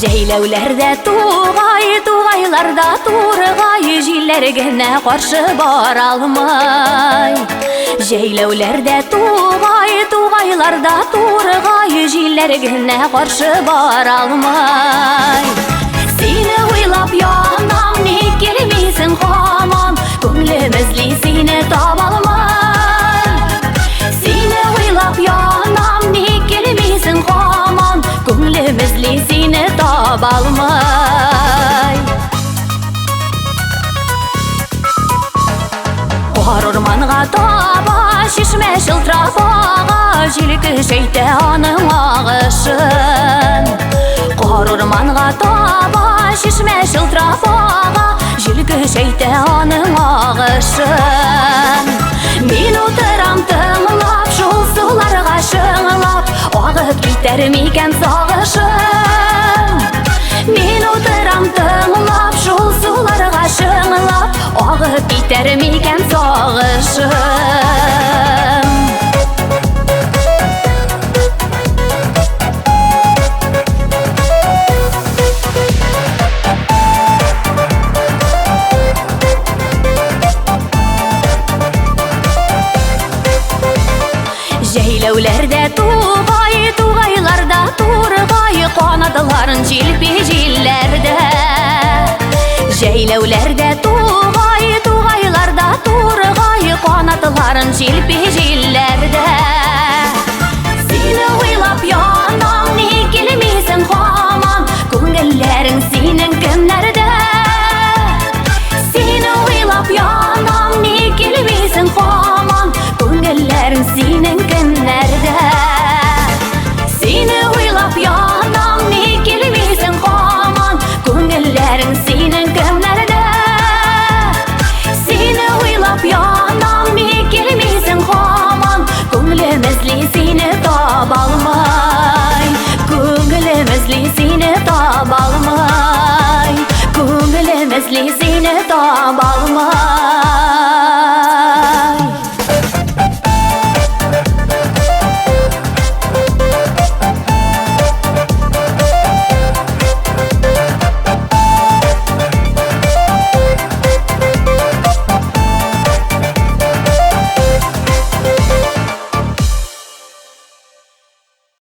Жәйләуләрдә тугайларда тургай, җилләр генә каршы бара алмай. Жәйләуләрдә тугайларда тургай, җилләр генә каршы бара алмай. Сине уйлап янам, ник килмисең һаман, күңлем эзли сине таба алмай. Сине уйлап янам, ник килмисең һаман, күңлем эзли сине таба алмай. Кар урманга таба, шишмә шылтырап ага, җилке шәйтә аның агышын. Кар урманга таба, шишмә шылтырап ага, җилке шәйтә аның агышын. Мин утырам тыңлап, шул суларга шыңлап, агып китәр микән сагышым. Мин утырам тыңлап, шул суларга шыңлап, агып китәр микән сагышым. Жәйләуләрдә тугайларда тургай, канатларын җилпи җилләрдә. Жәйләуләрдә тугайларда тургай, канатларын җилпи җилләрдә.